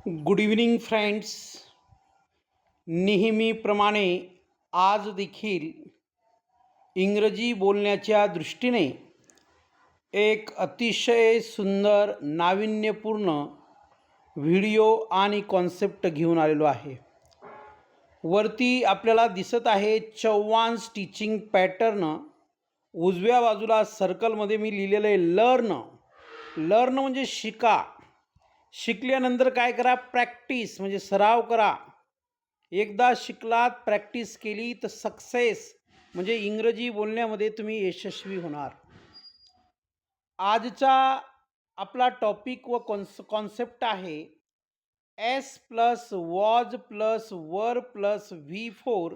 Good evening friends. नेहमीप्रमाणे आज देखील इंग्रजी बोलण्याच्या दृष्टीने एक अतिशय सुंदर नाविन्यपूर्ण व्हिडिओ आणि कॉन्सेप्ट घेऊन आलेलो आहे. वरती आपल्याला दिसत आहे चव्हाण टीचिंग पॅटर्न. उजव्या बाजूला सर्कलमध्ये मी लिहिलेलं आहे लर्न. लर्न म्हणजे शिका. शिकल्यानंतर काय करा? प्रॅक्टिस म्हणजे सराव करा. एकदा शिकलात, प्रॅक्टिस केली तर सक्सेस म्हणजे इंग्रजी बोलण्यामध्ये तुम्ही यशस्वी होणार. आजचा आपला टॉपिक व कॉन्सेप्ट आहे S plus was plus verb plus V4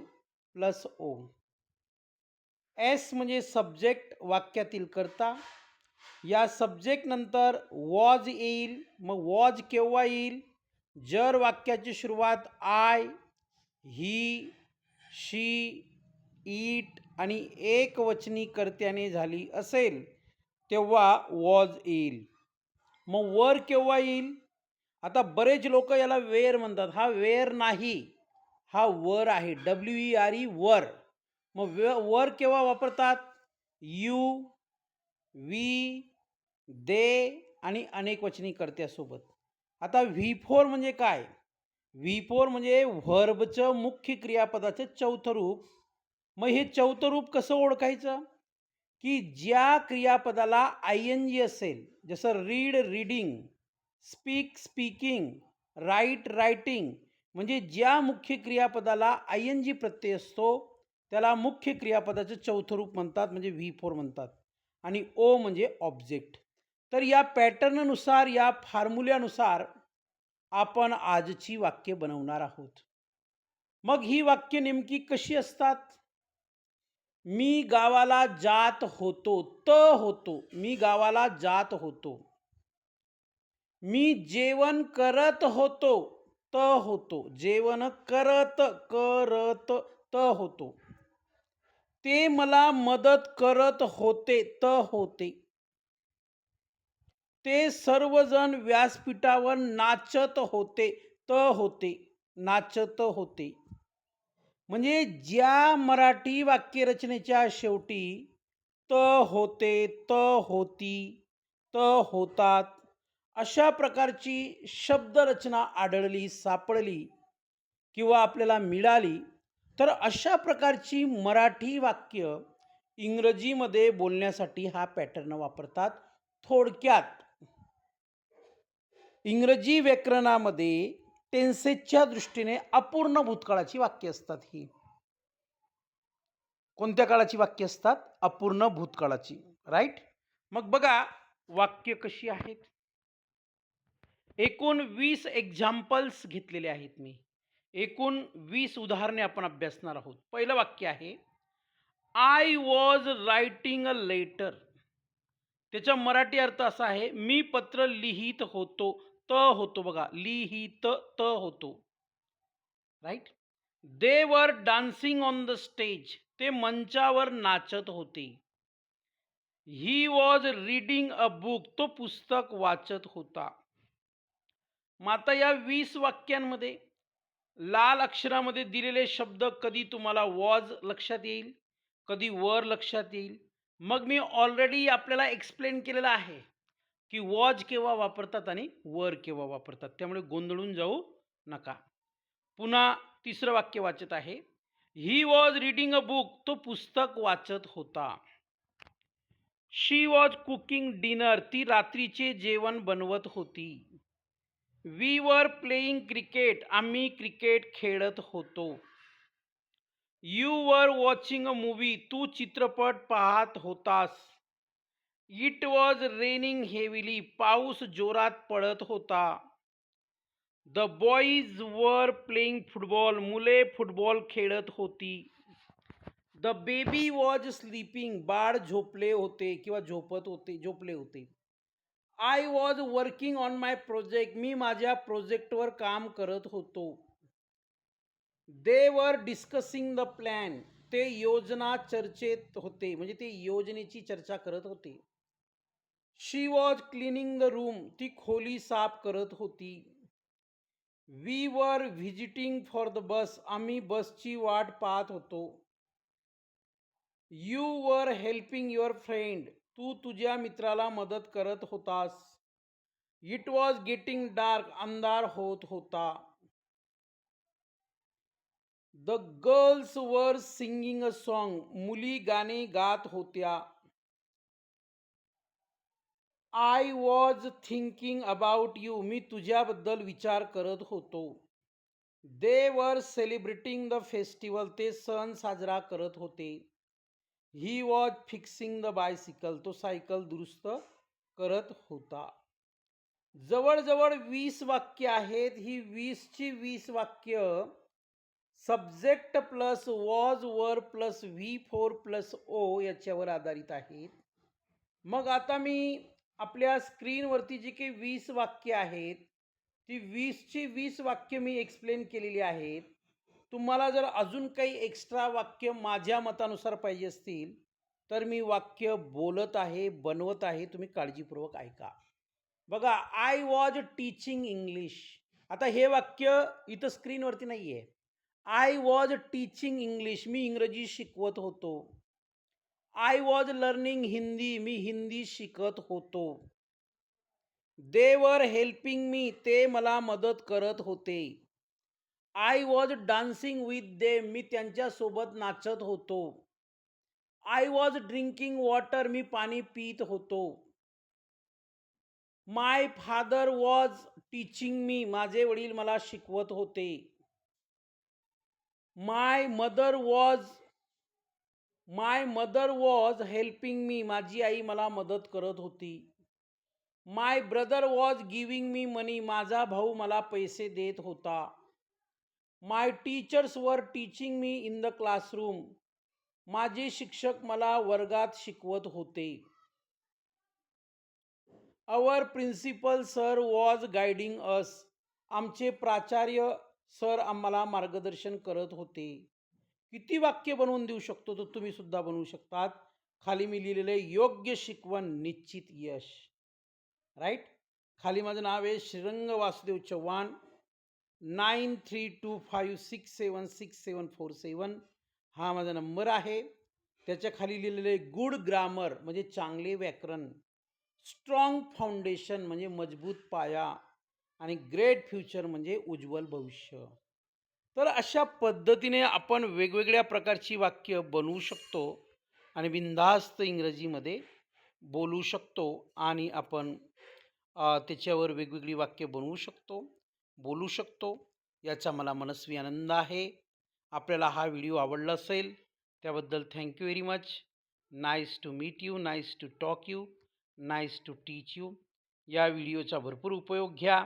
plus O. S म्हणजे सब्जेक्ट, वाक्यातील कर्ता. या सब्जेक्ट नंतर वॉज येईल. मग वॉज केव्हा येईल? जर वाक्याची सुरुवात आय, ही, शी, इट आणि एकवचनी कर्त्याने झाली असेल तेव्हा वॉज येईल. मग वर केव्हा येईल? आता बरेच लोक याला वेअर म्हणतात. हा वेअर नाही, हा वर आहे. WERE वर. मग वर केव्हा वापरतात? यू, वी, दे आणि अनेकवचनी कर्त्यासोबत. आता V4 म्हणजे काय? V4 म्हणजे व्हर्बचं मुख्य क्रियापदाचं चौथं रूप. मग हे चौथं रूप कसं ओळखायचं? की ज्या क्रियापदाला ING असेल, जसं read reading, speak speaking, write writing, म्हणजे ज्या मुख्य क्रियापदाला ING प्रत्यय असतो त्याला मुख्य क्रियापदाचं चौथं रूप म्हणतात, म्हणजे V4 म्हणतात. आणि ओ म्हणजे ऑब्जेक्ट. तर या पॅटर्ननुसार, या फॉर्म्युल्यानुसार आपण आजची वाक्य बनवणार आहोत. मग ही वाक्य नेमकी कशी असतात? मी गावाला जात होतो. होतो. मी गावाला जात होतो. मी जेवण करत होतो. होतो. जेवण करत होतो. ते मला मदत करत होते. होते. ते सर्वजण व्यासपीठावर नाचत होते. होते. नाचत होते. म्हणजे ज्या मराठी वाक्यरचनेच्या शेवटी होते, होती, होतात अशा प्रकारची शब्दरचना आढळली, सापडली किंवा आपल्याला मिळाली तर अशा प्रकारची मराठी वाक्य इंग्रजीमध्ये बोलण्यासाठी हा पॅटर्न वापरतात. थोडक्यात इंग्रजी व्याकरणामध्ये टेन्सेसच्या दृष्टीने अपूर्ण भूतकाळाची वाक्य असतात. ही कोणत्या काळाची वाक्य असतात? अपूर्ण भूतकाळाची. राईट. मग बघा वाक्य कशी आहेत. एकूण 20 एक्झाम्पल्स घेतलेले आहेत मी. एकूण 20 उदाहरणे आपण अभ्यासणार आहोत. पहिलं वाक्य आहे I was writing a letter. त्याचा मराठी अर्थ असा आहे मी पत्र लिहित होतो. होतो बघा, लिहित होतो. राईट. दे वर डान्सिंग ऑन द स्टेज. ते मंचावर नाचत होते. He was reading a book. तो पुस्तक वाचत होता. मग आता या 20 वाक्यांमध्ये लाल अक्षरामध्ये दिलेले शब्द कधी तुम्हाला वॉज लक्षात येईल, कधी वर लक्षात येईल. मग मी ऑलरेडी आपल्याला एक्सप्लेन केलेलं आहे की वॉज केव्हा वापरतात आणि वर केव्हा वापरतात. त्यामुळे गोंधळून जाऊ नका. पुन्हा तिसरं वाक्य वाचत आहे. He was reading a book. तो पुस्तक वाचत होता. शी वॉज कुकिंग डिनर. ती रात्रीचे जेवण बनवत होती. We were playing cricket. आम्ही क्रिकेट खेळत होतो. You were watching a movie. तू चित्रपट पाहत होतास. It was raining heavily. पाऊस जोरात पडत होता. The boys were playing football. मुले फुटबॉल खेळत होती. The baby was sleeping. बाळ झोपले होते किंवा झोपले होते. I was working on my project. मी माझ्या प्रोजेक्टवर काम करत होतो. दे वर डिस्कसिंग द प्लॅन. ते योजना चर्चेत होते, म्हणजे ते योजनेची चर्चा करत होते. शी वॉज क्लिनिंग द रूम. ती खोली साफ करत होती. We were visiting for the bus. आम्ही बसची वाट पाहत होतो. You were helping your friend. तू तुझ्या मित्राला मदत करत होतास. It was getting dark. अंधार होत होता. The girls were singing a song. मुली गाणे गात होत्या. I was thinking about you. मी तुझ्याबद्दल विचार करत होतो. दे वर सेलिब्रेटिंग द फेस्टिवल. ते सण साजरा करत होते. He was fixing the bicycle. तो सायकल दुरुस्त करत होता. जवळजवळ 20 वाक्य आहेत. ही 20ची 20 वाक्य subject plus was verb plus V4 plus O याच्यावर आधारित आहेत. मग आता मी आपल्या स्क्रीनवरती जी काही 20 वाक्य आहेत ती 20ची 20 वाक्य मी एक्सप्लेन केलेली आहेत. तुम्हाला जर अजून काही एक्स्ट्रा वाक्य माझ्या मतानुसार पाहिजे असतील तर मी वाक्य बोलत आहे, बनवत आहे. तुम्ही काळजीपूर्वक ऐका. बघा, आय वॉज टीचिंग इंग्लिश. आता हे वाक्य इथं स्क्रीनवरती नाही आहे. I was teaching English. मी इंग्रजी शिकवत होतो. I was learning Hindi. मी हिंदी शिकत होतो. दे वर हेल्पिंग मी. ते मला मदत करत होते. I was dancing with them. मी त्यांच्यासोबत नाचत होतो. I was drinking water. मी पाणी पित होतो. My father was teaching me. माझे वडील मला शिकवत होते. My mother was helping me. माझी आई मला मदत करत होती. My brother was giving me money. माझा भाऊ मला पैसे देत होता. My teachers were teaching me in the classroom. माझे शिक्षक मला वर्गात शिकवत होते. Our principal sir was guiding अस. आमचे प्राचार्य सर आम्हाला मार्गदर्शन करत होते. किती वाक्य बनवून देऊ शकतो तर तुम्ही सुद्धा बनवू शकतात. खाली मी लिहिलेले योग्य शिकवण निश्चित यश. राईट. खाली माझं नाव आहे श्रीरंग वासुदेव चव्हाण. 9325676747 हा माझा नंबर आहे. त्याच्या खाली लिहिलेले गुड ग्रामर म्हणजे चांगले व्याकरण, स्ट्रॉंग फाउंडेशन म्हणजे मजबूत पाया आणि ग्रेट फ्युचर म्हणजे उज्ज्वल भविष्य. तर अशा पद्धतीने आपण वेगवेगळ्या प्रकारची वाक्य बनवू शकतो आणि बिनधास्त इंग्रजीमध्ये बोलू शकतो आणि आपण त्याच्यावर वेगवेगळी वाक्य बनवू शकतो, बोलू शकतो. याचा मला मनस्वी आनंद आहे. आपल्याला हा व्हिडिओ आवडला असेल त्याबद्दल thank you very much. Nice to meet you, nice to talk you, nice to teach you. या व्हिडिओचा भरपूर उपयोग घ्या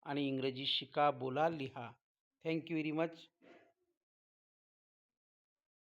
आणि इंग्रजी शिका, बोला, लिहा. Thank you very much.